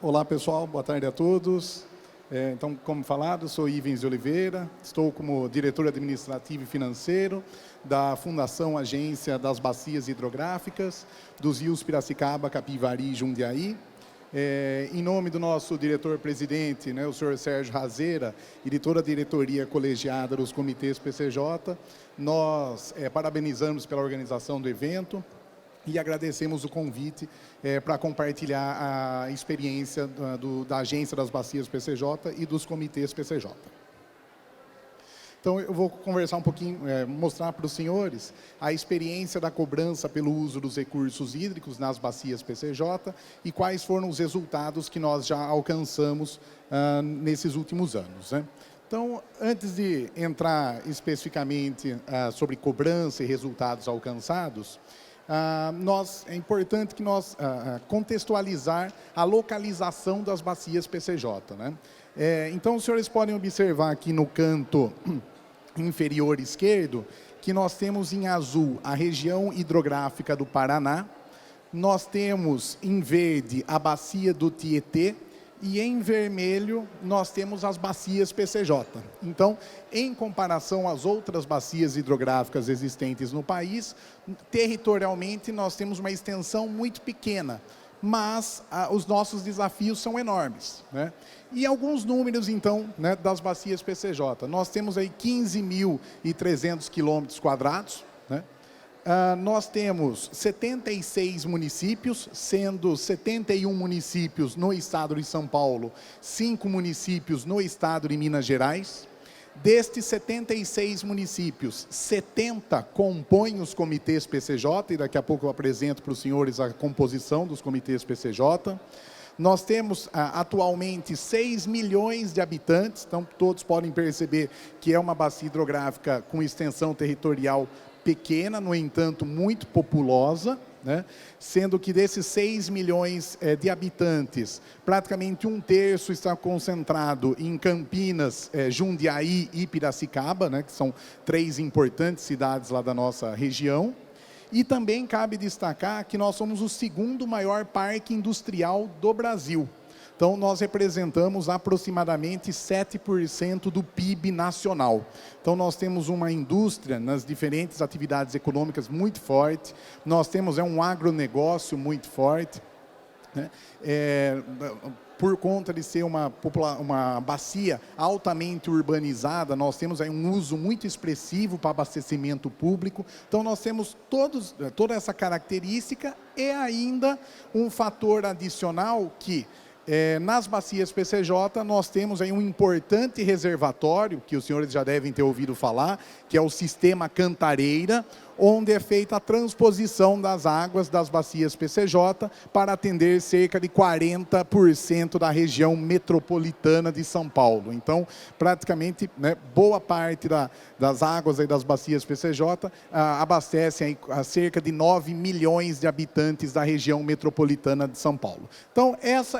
Olá, pessoal. Boa tarde a todos. Então, como falado, sou Ivens de Oliveira, estou como diretor administrativo e financeiro da Fundação Agência das Bacias Hidrográficas, dos rios Piracicaba, Capivari e Jundiaí. Em nome do nosso diretor-presidente, o senhor Sérgio Razeira, e de toda a diretoria colegiada dos comitês PCJ, nós parabenizamos pela organização do evento e agradecemos o convite para compartilhar a experiência da Agência das Bacias PCJ e dos comitês PCJ. Então, eu vou conversar um pouquinho, mostrar para os senhores a experiência da cobrança pelo uso dos recursos hídricos nas bacias PCJ e quais foram os resultados que nós já alcançamos nesses últimos anos, né? Então, antes de entrar especificamente sobre cobrança e resultados alcançados, é importante que nós contextualizar a localização das bacias PCJ, né? Então, os senhores podem observar aqui no canto inferior esquerdo que nós temos em azul a região hidrográfica do Paraná, nós temos em verde a bacia do Tietê e em vermelho nós temos as bacias PCJ. Então, em comparação às outras bacias hidrográficas existentes no país, territorialmente nós temos uma extensão muito pequena, mas os nossos desafios são enormes, né? E alguns números, então, das bacias PCJ. Nós temos aí 15.300 quilômetros quadrados, né? Nós temos 76 municípios, sendo 71 municípios no estado de São Paulo, 5 municípios no estado de Minas Gerais. Destes 76 municípios, 70 compõem os comitês PCJ, e daqui a pouco eu apresento para os senhores a composição dos comitês PCJ. Nós temos atualmente 6 milhões de habitantes, então todos podem perceber que é uma bacia hidrográfica com extensão territorial pequena, no entanto, muito populosa, né? Sendo que desses 6 milhões de habitantes, praticamente 1/3 está concentrado em Campinas, Jundiaí e Piracicaba, né? Que são 3 importantes cidades lá da nossa região. E também cabe destacar que nós somos o segundo maior parque industrial do Brasil. Então, nós representamos aproximadamente 7% do PIB nacional. Então, nós temos uma indústria nas diferentes atividades econômicas muito forte, nós temos um agronegócio muito forte, né? Por conta de ser uma bacia altamente urbanizada, nós temos aí um uso muito expressivo para abastecimento público. Então, nós temos toda essa característica e ainda um fator adicional que nas bacias PCJ, nós temos aí um importante reservatório, que os senhores já devem ter ouvido falar, que é o sistema Cantareira, onde é feita a transposição das águas das bacias PCJ para atender cerca de 40% da região metropolitana de São Paulo. Então, praticamente, boa parte das águas aí das bacias PCJ abastecem aí a cerca de 9 milhões de habitantes da região metropolitana de São Paulo. Então,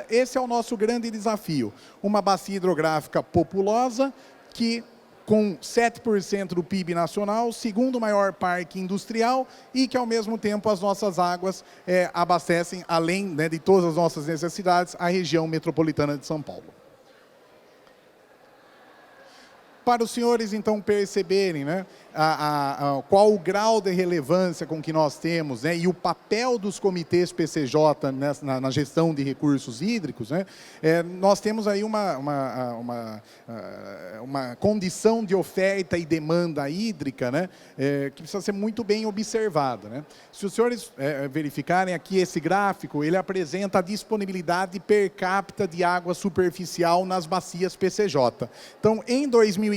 esse é o nosso grande desafio. Uma bacia hidrográfica populosa que com 7% do PIB nacional, segundo maior parque industrial e que, ao mesmo tempo, as nossas águas abastecem, além de todas as nossas necessidades, a região metropolitana de São Paulo. Para os senhores, então, perceberem qual o grau de relevância com que nós temos, e o papel dos comitês PCJ na gestão de recursos hídricos, nós temos aí uma condição de oferta e demanda hídrica, que precisa ser muito bem observada, Se os senhores verificarem aqui esse gráfico, ele apresenta a disponibilidade per capita de água superficial nas bacias PCJ. Então, em 2013,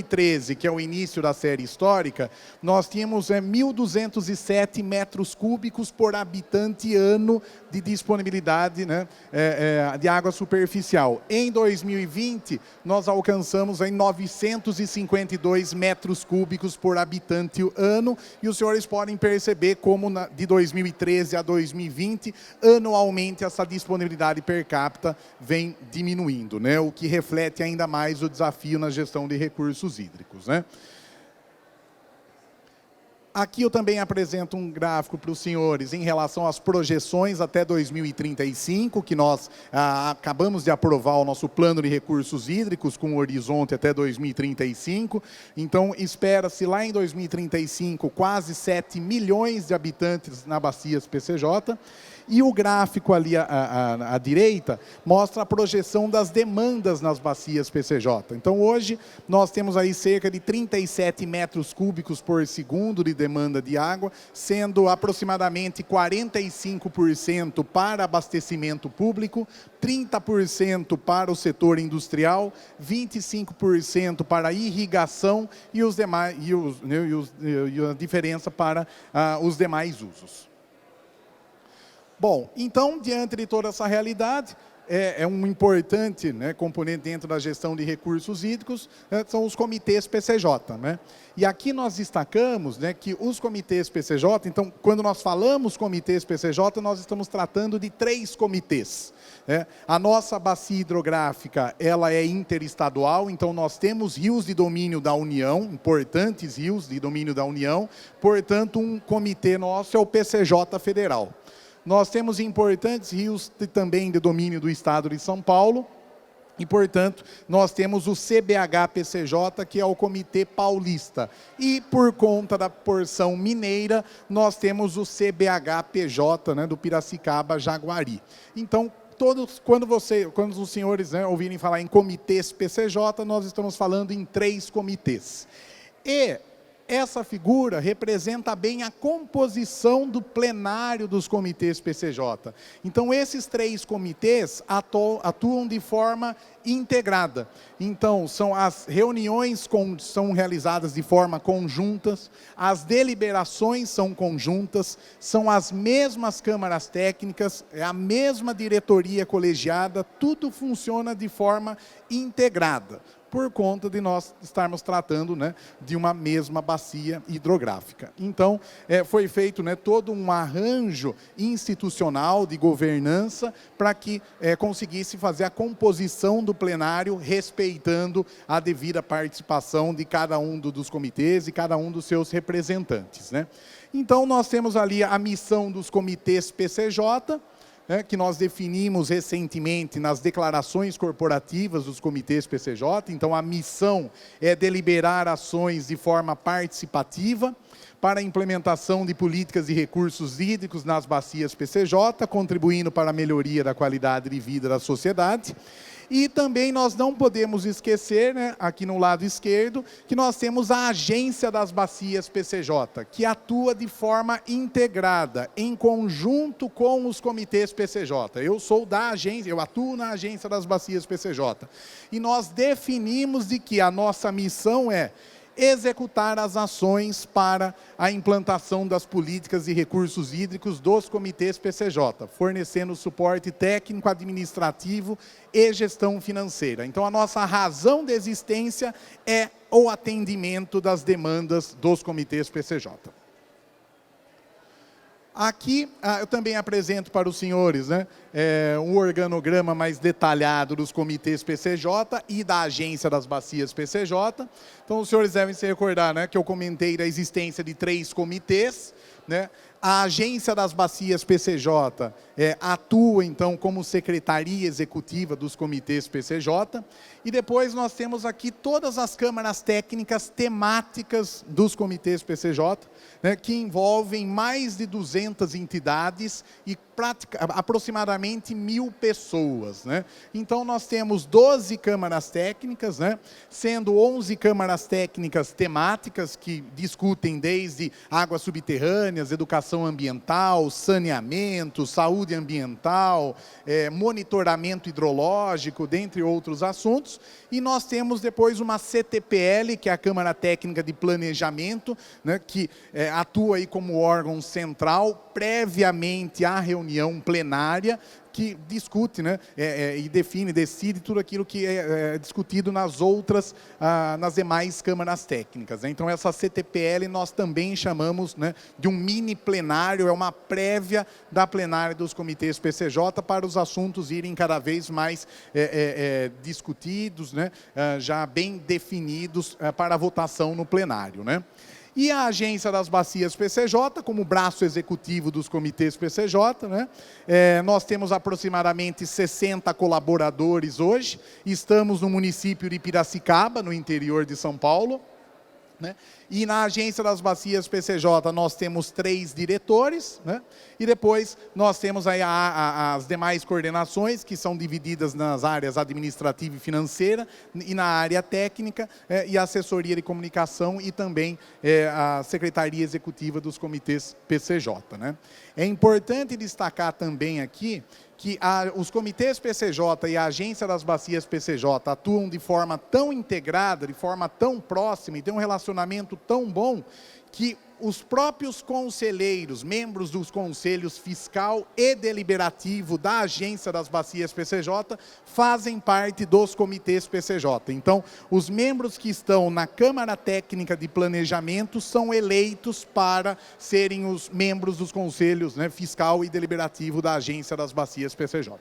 que é o início da série histórica, nós tínhamos 1.207 metros cúbicos por habitante ano de disponibilidade de água superficial. Em 2020, nós alcançamos 952 metros cúbicos por habitante ano, e os senhores podem perceber como de 2013 a 2020, anualmente essa disponibilidade per capita vem diminuindo, o que reflete ainda mais o desafio na gestão de recursos hídricos, Aqui eu também apresento um gráfico para os senhores em relação às projeções até 2035, que nós acabamos de aprovar o nosso plano de recursos hídricos com horizonte até 2035. Então, espera-se lá em 2035 quase 7 milhões de habitantes na bacia PCJ. E o gráfico ali à direita mostra a projeção das demandas nas bacias PCJ. Então, hoje, nós temos aí cerca de 37 metros cúbicos por segundo de demanda de água, sendo aproximadamente 45% para abastecimento público, 30% para o setor industrial, 25% para irrigação e os demais, e a diferença para os demais usos. Bom, então, diante de toda essa realidade, é um importante, né, componente dentro da gestão de recursos hídricos, são os comitês PCJ. Né? E aqui nós destacamos, né, que os comitês PCJ, então, quando nós falamos comitês PCJ, nós estamos tratando de 3 comitês. Né? A nossa bacia hidrográfica, ela é interestadual, então nós temos rios de domínio da União, importantes rios de domínio da União, portanto, um comitê nosso é o PCJ Federal. Nós temos importantes rios também de domínio do Estado de São Paulo e, portanto, nós temos o CBH-PCJ, que é o Comitê Paulista. E, por conta da porção mineira, nós temos o CBH-PJ, né, do Piracicaba-Jaguari. Então, quando os senhores, né, ouvirem falar em comitês PCJ, nós estamos falando em 3 comitês. E essa figura representa bem a composição do plenário dos comitês PCJ. Então, esses 3 comitês atuam de forma integrada. Então, as reuniões são realizadas de forma conjuntas, as deliberações são conjuntas, são as mesmas câmaras técnicas, é a mesma diretoria colegiada, tudo funciona de forma integrada, por conta de nós estarmos tratando, né, de uma mesma bacia hidrográfica. Então, foi feito, né, todo um arranjo institucional de governança para que conseguisse fazer a composição do plenário, respeitando a devida participação de cada um dos comitês e cada um dos seus representantes. Né? Então, nós temos ali a missão dos comitês PCJ, que nós definimos recentemente nas declarações corporativas dos comitês PCJ. Então, a missão é deliberar ações de forma participativa para a implementação de políticas de recursos hídricos nas bacias PCJ, contribuindo para a melhoria da qualidade de vida da sociedade. E também nós não podemos esquecer, né, aqui no lado esquerdo, que nós temos a Agência das Bacias PCJ, que atua de forma integrada, em conjunto com os comitês PCJ. Eu sou da agência, eu atuo na Agência das Bacias PCJ. E nós definimos de que a nossa missão é executar as ações para a implantação das políticas e recursos hídricos dos comitês PCJ, fornecendo suporte técnico, administrativo e gestão financeira. Então, a nossa razão de existência é o atendimento das demandas dos comitês PCJ. Aqui, eu também apresento para os senhores, né, um organograma mais detalhado dos comitês PCJ e da Agência das Bacias PCJ. Então, os senhores devem se recordar, né, que eu comentei da existência de 3 comitês. Né? A Agência das Bacias PCJ atua, então, como secretaria executiva dos comitês PCJ. E depois nós temos aqui todas as câmaras técnicas temáticas dos comitês PCJ, né, que envolvem mais de 200 entidades e aproximadamente 1.000 pessoas. Né? Então, nós temos 12 câmaras técnicas, né, sendo 11 câmaras técnicas temáticas, que discutem desde águas subterrâneas, educação ambiental, saneamento, saúde ambiental, monitoramento hidrológico, dentre outros assuntos. E nós temos depois uma CTPL, que é a Câmara Técnica de Planejamento, né, que atua aí como órgão central, previamente à reunião plenária, que discute, né, e decide tudo aquilo que é discutido nas demais câmaras técnicas. Né? Então, essa CTPL nós também chamamos, né, de um mini plenário, é uma prévia da plenária dos comitês PCJ para os assuntos irem cada vez mais discutidos, né, já bem definidos para a votação no plenário. Né? E a Agência das Bacias PCJ, como braço executivo dos comitês PCJ, né? Nós temos aproximadamente 60 colaboradores hoje, estamos no município de Piracicaba, no interior de São Paulo, né? E na Agência das Bacias PCJ nós temos 3 diretores, né? E depois nós temos aí as demais coordenações, que são divididas nas áreas administrativa e financeira, e na área técnica, e assessoria de comunicação, e também a Secretaria Executiva dos Comitês PCJ, né? É importante destacar também aqui que os comitês PCJ e a Agência das Bacias PCJ atuam de forma tão integrada, de forma tão próxima, e tem um relacionamento tão bom, que os próprios conselheiros, membros dos conselhos fiscal e deliberativo da Agência das Bacias PCJ, fazem parte dos comitês PCJ. Então, os membros que estão na Câmara Técnica de Planejamento são eleitos para serem os membros dos conselhos, né, fiscal e deliberativo da Agência das Bacias PCJ.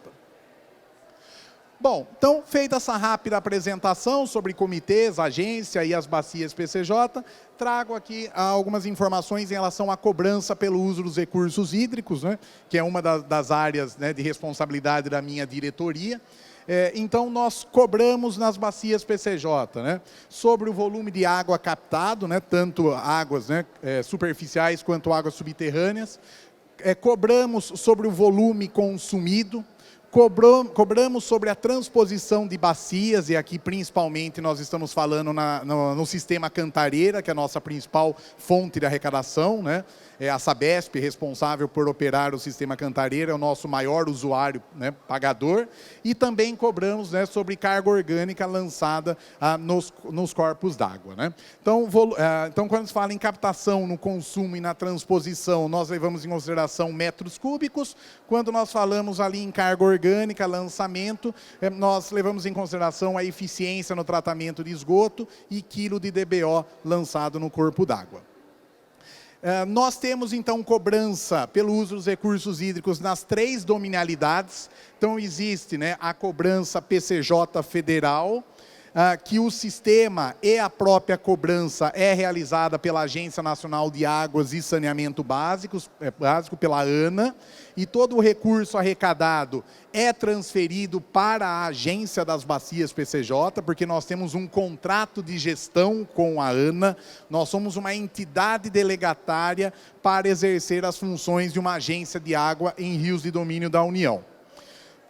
Bom, então, feita essa rápida apresentação sobre comitês, agência e as bacias PCJ, trago aqui algumas informações em relação à cobrança pelo uso dos recursos hídricos, né, que é uma das áreas, né, de responsabilidade da minha diretoria. Então, nós cobramos nas bacias PCJ, né, sobre o volume de água captado, né, tanto águas, né, superficiais quanto águas subterrâneas. Cobramos sobre o volume consumido. Cobramos sobre a transposição de bacias, e aqui principalmente nós estamos falando no sistema Cantareira, que é a nossa principal fonte de arrecadação, né? A Sabesp, responsável por operar o sistema Cantareira, é o nosso maior usuário, né, pagador. E também cobramos, né, sobre carga orgânica lançada nos corpos d'água, né? Então, quando se fala em captação, no consumo e na transposição, nós levamos em consideração metros cúbicos. Quando nós falamos ali em carga orgânica, lançamento, nós levamos em consideração a eficiência no tratamento de esgoto e quilo de DBO lançado no corpo d'água. Nós temos, então, cobrança pelo uso dos recursos hídricos nas 3 dominialidades. Então, existe, né, a cobrança PCJ federal, que o sistema e a própria cobrança é realizada pela Agência Nacional de Águas e Saneamento Básico, pela ANA, e todo o recurso arrecadado é transferido para a Agência das Bacias PCJ, porque nós temos um contrato de gestão com a ANA, nós somos uma entidade delegatária para exercer as funções de uma agência de água em rios de domínio da União.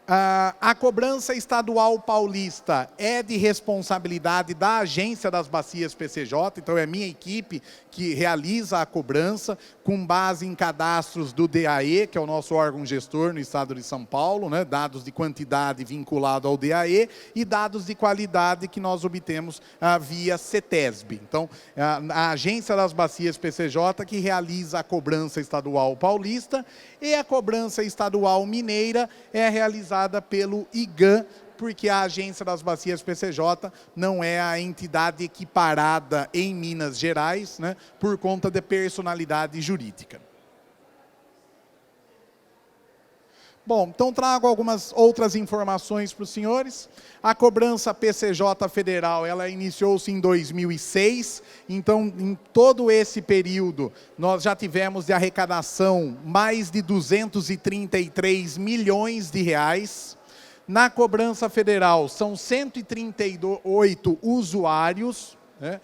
A cobrança estadual paulista é de responsabilidade da Agência das Bacias PCJ, então é a minha equipe que realiza a cobrança com base em cadastros do DAE, que é o nosso órgão gestor no estado de São Paulo, né, dados de quantidade vinculado ao DAE e dados de qualidade que nós obtemos via CETESB. Então, a Agência das Bacias PCJ que realiza a cobrança estadual paulista, e a cobrança estadual mineira é realizada pelo IGAM, porque a Agência das Bacias PCJ não é a entidade equiparada em Minas Gerais, né, por conta de personalidade jurídica. Bom, então trago algumas outras informações para os senhores. A cobrança PCJ federal, ela iniciou-se em 2006, então em todo esse período nós já tivemos de arrecadação mais de 233 milhões de reais. Na cobrança federal são 138 usuários, né?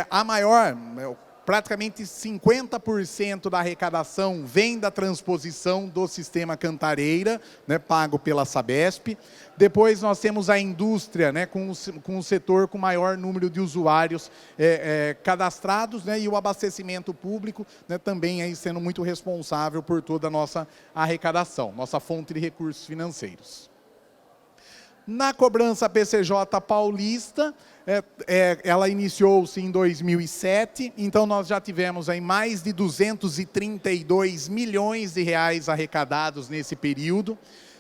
A maior, praticamente 50% da arrecadação vem da transposição do sistema Cantareira, né, pago pela Sabesp. Depois nós temos a indústria, né, com o setor com maior número de usuários cadastrados, né, e o abastecimento público, né, também aí sendo muito responsável por toda a nossa arrecadação, nossa fonte de recursos financeiros. Na cobrança PCJ paulista, ela iniciou-se em 2007, então nós já tivemos aí mais de 232 milhões de reais arrecadados nesse período.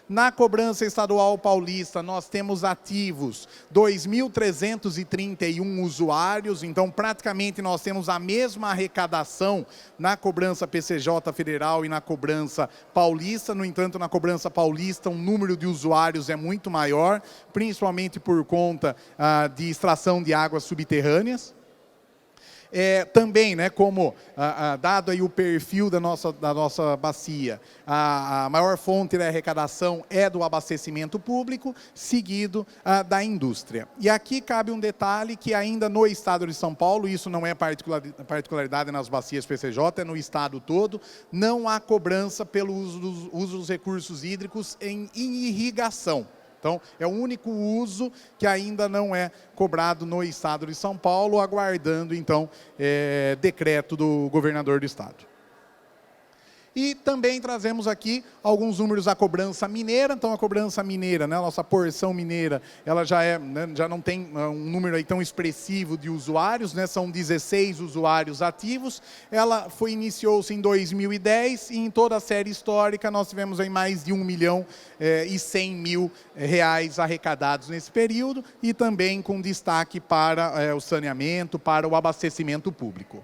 Na cobrança estadual paulista, nós temos ativos 2.331 usuários, então praticamente nós temos a mesma arrecadação na cobrança PCJ federal e na cobrança paulista. No entanto, na cobrança paulista, o número de usuários é muito maior, principalmente por conta de extração de águas subterrâneas. Também, né, como dado aí o perfil da nossa bacia, a maior fonte de arrecadação é do abastecimento público, seguido da indústria. E aqui cabe um detalhe que ainda no estado de São Paulo, isso não é particularidade nas bacias PCJ, é no estado todo, não há cobrança pelo uso dos recursos hídricos em irrigação. Então, é o único uso que ainda não é cobrado no estado de São Paulo, aguardando, então, decreto do governador do estado. E também trazemos aqui alguns números da cobrança mineira. Então, a cobrança mineira, né, a nossa porção mineira, ela já, já não tem um número aí tão expressivo de usuários, né, são 16 usuários ativos. Ela iniciou-se em 2010 e em toda a série histórica nós tivemos aí mais de 1.100.000 reais arrecadados nesse período e também com destaque para o saneamento, para o abastecimento público.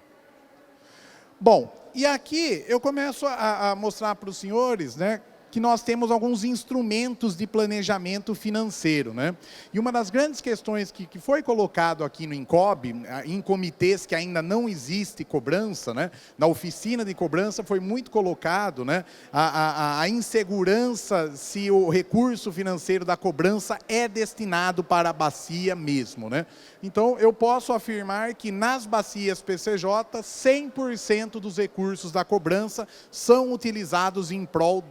Bom, e aqui eu começo a mostrar para os senhores, né, que nós temos alguns instrumentos de planejamento financeiro, né? E uma das grandes questões que foi colocado aqui no INCOB, em comitês que ainda não existe cobrança, né? Na oficina de cobrança foi muito colocado, né, a insegurança se o recurso financeiro da cobrança é destinado para a bacia mesmo, né? Então, eu posso afirmar que nas bacias PCJ, 100% dos recursos da cobrança são utilizados em prol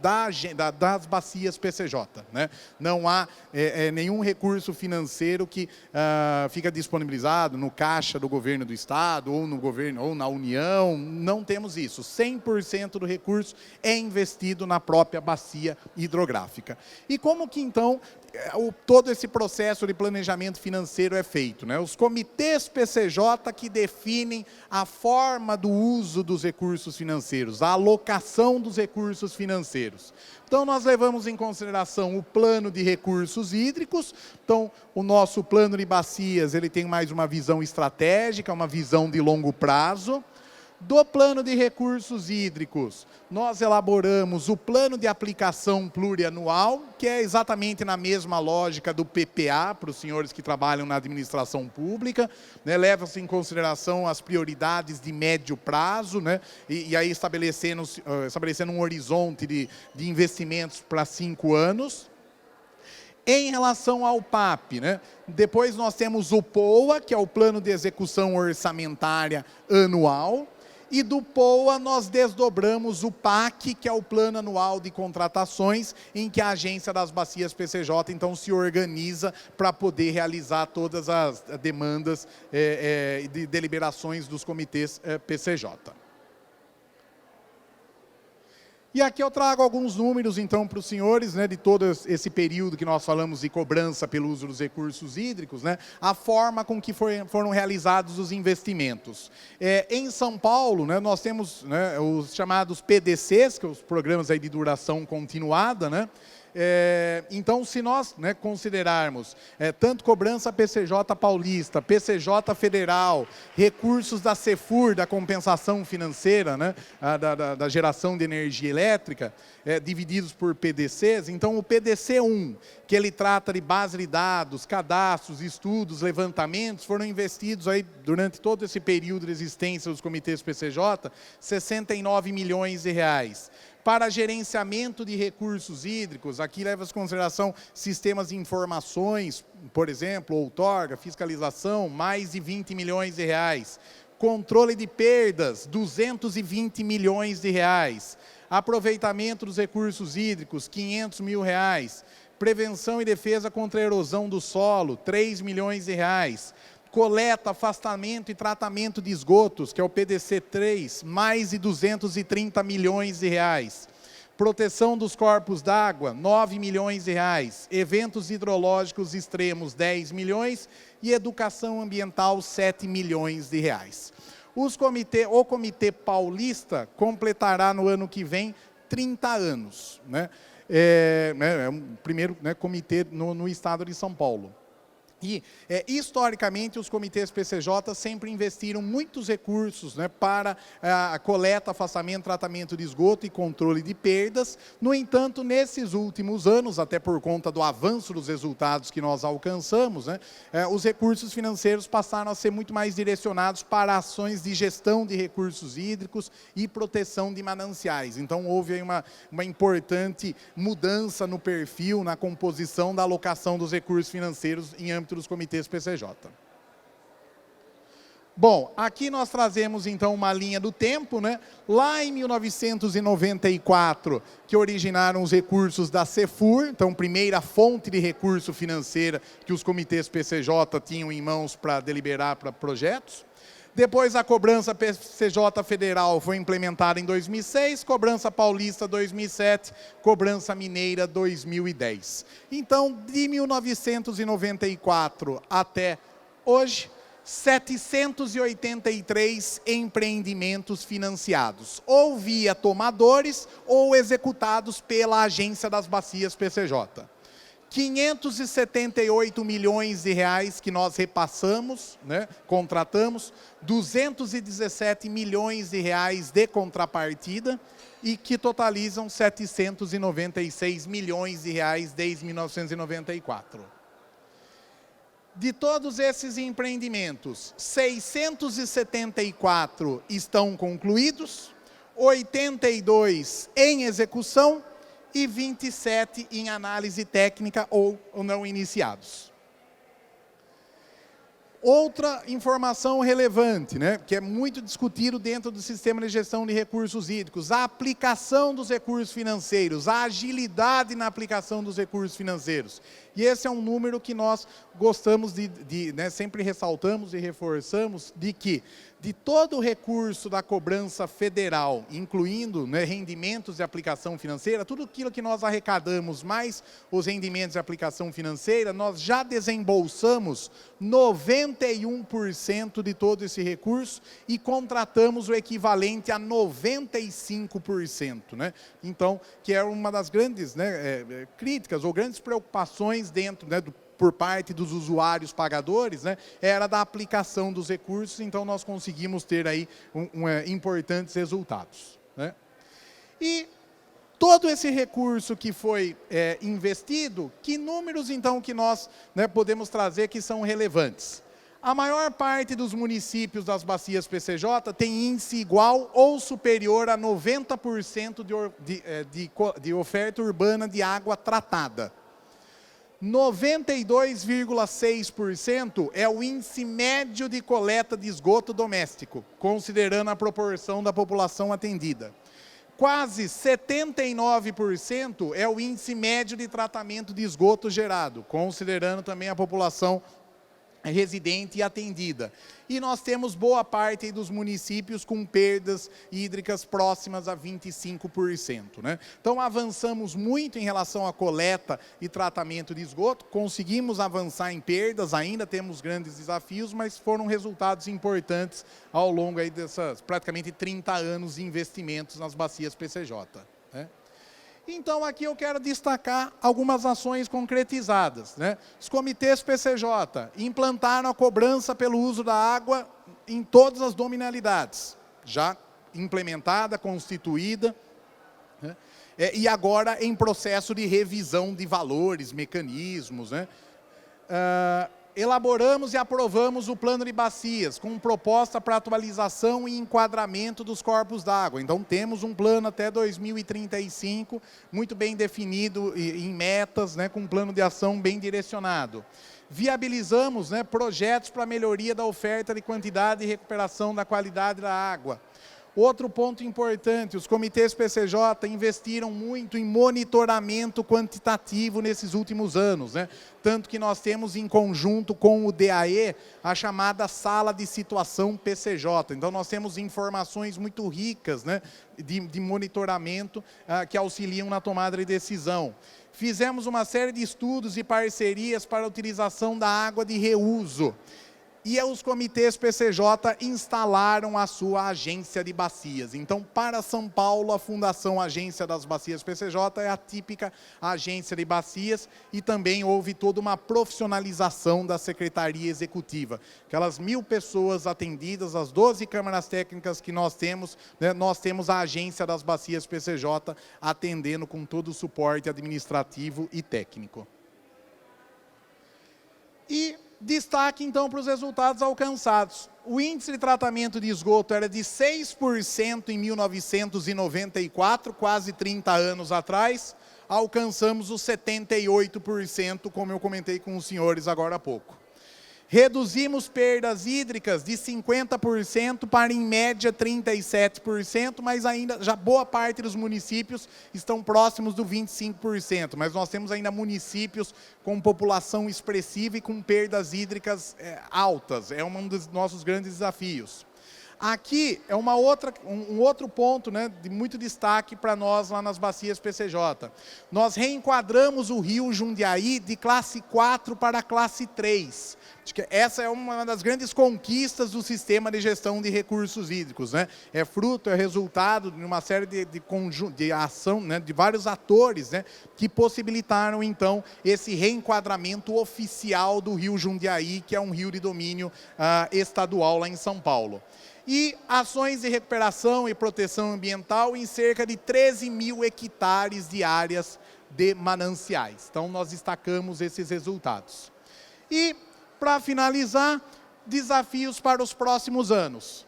das bacias PCJ, né? Não há nenhum recurso financeiro que fica disponibilizado no caixa do governo do estado, ou no governo, ou na União, não temos isso. 100% do recurso é investido na própria bacia hidrográfica. E como que, então, todo esse processo de planejamento financeiro é feito, né? Os comitês PCJ que definem a forma do uso dos recursos financeiros, a alocação dos recursos financeiros. Então, nós levamos em consideração o plano de recursos hídricos. Então, o nosso plano de bacias, ele tem mais uma visão estratégica, uma visão de longo prazo. Do plano de recursos hídricos, nós elaboramos o plano de aplicação plurianual, que é exatamente na mesma lógica do PPA, para os senhores que trabalham na administração pública, né, leva-se em consideração as prioridades de médio prazo, né, e aí estabelecendo um horizonte de investimentos para 5 anos. Em relação ao PAP, né, depois nós temos o POA, que é o Plano de Execução Orçamentária Anual, e do POA nós desdobramos o PAC, que é o Plano Anual de Contratações, em que a Agência das Bacias PCJ, então, se organiza para poder realizar todas as demandas de deliberações dos comitês PCJ. E aqui eu trago alguns números, então, para os senhores, né, de todo esse período que nós falamos de cobrança pelo uso dos recursos hídricos, né, a forma com que foram realizados os investimentos. Em São Paulo, né, nós temos, né, os chamados PDCs, que são os programas aí de duração continuada, né. Então, se nós, né, considerarmos tanto cobrança PCJ paulista, PCJ federal, recursos da CEFUR, da compensação financeira, né, da geração de energia elétrica, divididos por PDCs, então o PDC 1, que ele trata de base de dados, cadastros, estudos, levantamentos, foram investidos aí durante todo esse período de existência dos comitês PCJ, 69 milhões de reais. Para gerenciamento de recursos hídricos, aqui leva-se em consideração sistemas de informações, por exemplo, outorga, fiscalização, mais de 20 milhões de reais. Controle de perdas, 220 milhões de reais. Aproveitamento dos recursos hídricos, 500 mil reais. Prevenção e defesa contra a erosão do solo, 3 milhões de reais. Coleta, afastamento e tratamento de esgotos, que é o PDC 3, mais de 230 milhões de reais. Proteção dos corpos d'água, 9 milhões de reais. Eventos hidrológicos extremos, 10 milhões. E educação ambiental, 7 milhões de reais. O Comitê Paulista completará no ano que vem 30 anos. Né? É o primeiro, né, comitê no estado de São Paulo. E, historicamente, os comitês PCJ sempre investiram muitos recursos, né, para a coleta, afastamento, tratamento de esgoto e controle de perdas. No entanto, nesses últimos anos, até por conta do avanço dos resultados que nós alcançamos, né, os recursos financeiros passaram a ser muito mais direcionados para ações de gestão de recursos hídricos e proteção de mananciais. Então, houve aí uma importante mudança no perfil, na composição da alocação dos recursos financeiros em âmbito dos comitês PCJ. Bom, aqui nós trazemos então uma linha do tempo, né? Lá em 1994, que originaram os recursos da CEFUR, então primeira fonte de recurso financeira que os comitês PCJ tinham em mãos para deliberar para projetos. Depois a cobrança PCJ federal foi implementada em 2006, cobrança paulista 2007, cobrança mineira 2010. Então, de 1994 até hoje, 783 empreendimentos financiados, ou via tomadores, ou executados pela Agência das Bacias PCJ. 578 milhões de reais que nós repassamos, né, contratamos, 217 milhões de reais de contrapartida e que totalizam 796 milhões de reais desde 1994. De todos esses empreendimentos, 674 estão concluídos, 82 em execução, e 27 em análise técnica ou não iniciados. Outra informação relevante, né, que é muito discutido dentro do sistema de gestão de recursos hídricos, a aplicação dos recursos financeiros, a agilidade na aplicação dos recursos financeiros. E esse é um número que nós gostamos né, sempre ressaltamos e reforçamos, de que de todo o recurso da cobrança federal, incluindo, né, rendimentos de aplicação financeira, tudo aquilo que nós arrecadamos, mais os rendimentos de aplicação financeira, nós já desembolsamos 91% de todo esse recurso e contratamos o equivalente a 95%. Né? Então, que é uma das grandes, né, críticas ou grandes preocupações dentro, né, por parte dos usuários pagadores, né, era da aplicação dos recursos, então nós conseguimos ter aí importantes resultados. Né? E todo esse recurso que foi investido, que números então que nós, né, podemos trazer que são relevantes? A maior parte dos municípios das bacias PCJ tem índice igual ou superior a 90% de oferta urbana de água tratada. 92,6% é o índice médio de coleta de esgoto doméstico, considerando a proporção da população atendida. Quase 79% é o índice médio de tratamento de esgoto gerado, considerando também a população residente e atendida. E nós temos boa parte dos municípios com perdas hídricas próximas a 25%. Né? Então, avançamos muito em relação à coleta e tratamento de esgoto, conseguimos avançar em perdas, ainda temos grandes desafios, mas foram resultados importantes ao longo aí dessas praticamente 30 anos de investimentos nas bacias PCJ. Né? Então, aqui eu quero destacar algumas ações concretizadas. Né? Os comitês PCJ implantaram a cobrança pelo uso da água em todas as dominalidades, já implementada, constituída, né? E agora em processo de revisão de valores, mecanismos. Né? Elaboramos e aprovamos o plano de bacias, com proposta para atualização e enquadramento dos corpos d'água. Então, temos um plano até 2035, muito bem definido em metas, né, com um plano de ação bem direcionado. Viabilizamos, né, projetos para melhoria da oferta de quantidade e recuperação da qualidade da água. Outro ponto importante, os comitês PCJ investiram muito em monitoramento quantitativo nesses últimos anos, né? Tanto que nós temos em conjunto com o DAE a chamada Sala de Situação PCJ. Então nós temos informações muito ricas, né, de monitoramento que auxiliam na tomada de decisão. Fizemos uma série de estudos e parcerias para a utilização da água de reuso. e os comitês PCJ instalaram a sua agência de bacias. Então, para São Paulo, a Fundação Agência das Bacias PCJ é a típica agência de bacias, e também houve toda uma profissionalização da Secretaria Executiva. Aquelas 1.000 pessoas atendidas, as 12 câmaras técnicas que nós temos, né, nós temos a Agência das Bacias PCJ atendendo com todo o suporte administrativo e técnico. E destaque, então, para os resultados alcançados. O índice de tratamento de esgoto era de 6% em 1994, quase 30 anos atrás. Alcançamos os 78%, como eu comentei com os senhores agora há pouco. Reduzimos perdas hídricas de 50% para, em média, 37%, mas ainda já boa parte dos municípios estão próximos do 25%. Mas nós temos ainda municípios com população expressiva e com perdas hídricas altas. É um dos nossos grandes desafios. Aqui é um outro ponto, né, de muito destaque para nós lá nas bacias PCJ. Nós reenquadramos o rio Jundiaí de classe 4 para classe 3. Acho que essa é uma das grandes conquistas do sistema de gestão de recursos hídricos, né? É fruto, é resultado de uma série de ação, né, de vários atores, né, que possibilitaram, então, esse reenquadramento oficial do rio Jundiaí, que é um rio de domínio estadual lá em São Paulo. E ações de recuperação e proteção ambiental em cerca de 13.000 hectares de áreas de mananciais. Então, nós destacamos esses resultados. E, para finalizar, desafios para os próximos anos.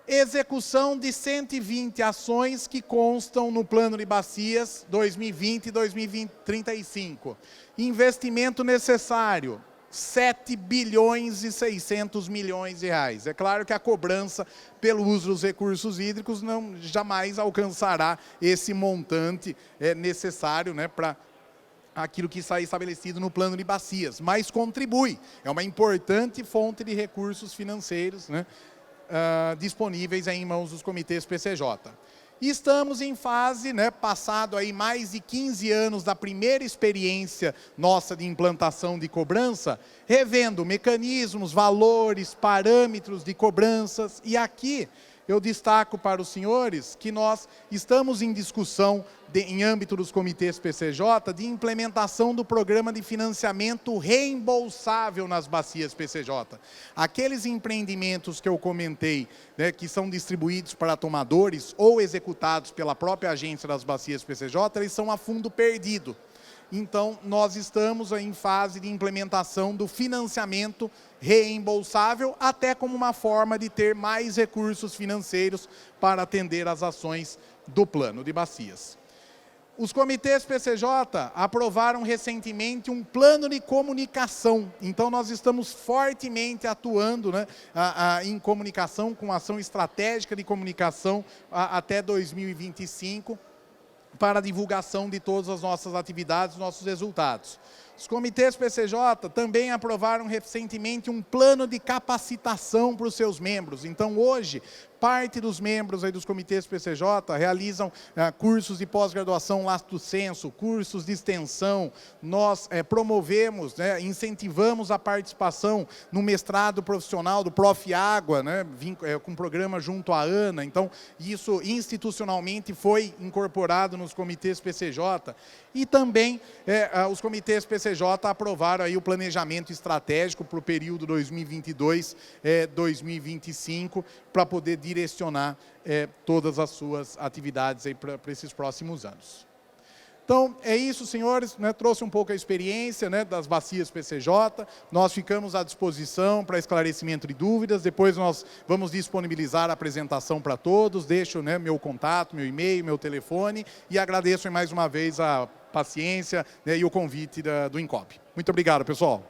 Execução de 120 ações que constam no Plano de Bacias 2020 e 2035. Investimento necessário, 7 bilhões e 600 milhões de reais. É claro que a cobrança pelo uso dos recursos hídricos jamais alcançará esse montante necessário, né, para aquilo que está estabelecido no Plano de Bacias, mas contribui. É uma importante fonte de recursos financeiros, né, disponíveis em mãos dos comitês PCJ. E estamos em fase, né, passado aí mais de 15 anos da primeira experiência nossa de implantação de cobrança, revendo mecanismos, valores, parâmetros de cobranças. E aqui eu destaco para os senhores que nós estamos em discussão, em âmbito dos comitês PCJ, de implementação do programa de financiamento reembolsável nas bacias PCJ. Aqueles empreendimentos que eu comentei, né, que são distribuídos para tomadores ou executados pela própria agência das bacias PCJ, eles são a fundo perdido. Então, nós estamos em fase de implementação do financiamento reembolsável, até como uma forma de ter mais recursos financeiros para atender às ações do plano de bacias. Os comitês PCJ aprovaram recentemente um plano de comunicação. Então, nós estamos fortemente atuando, né, em comunicação, com ação estratégica de comunicação até 2025, para a divulgação de todas as nossas atividades, nossos resultados. Os comitês PCJ também aprovaram recentemente um plano de capacitação para os seus membros. Então, hoje, parte dos membros aí dos comitês PCJ realizam cursos de pós-graduação lato sensu, cursos de extensão. Nós promovemos, né, incentivamos a participação no mestrado profissional do Prof. Água, né, com programa junto à ANA. Então, isso institucionalmente foi incorporado nos comitês PCJ. E também os comitês PCJ aprovaram aí o planejamento estratégico para o período 2022-2025, para poder direcionar todas as suas atividades para esses próximos anos. Então, é isso, senhores, né? Trouxe um pouco a experiência, né, das bacias PCJ, nós ficamos à disposição para esclarecimento de dúvidas, depois nós vamos disponibilizar a apresentação para todos, deixo, né, meu contato, meu e-mail, meu telefone, e agradeço mais uma vez a paciência, né, e o convite do INCOB. Muito obrigado, pessoal.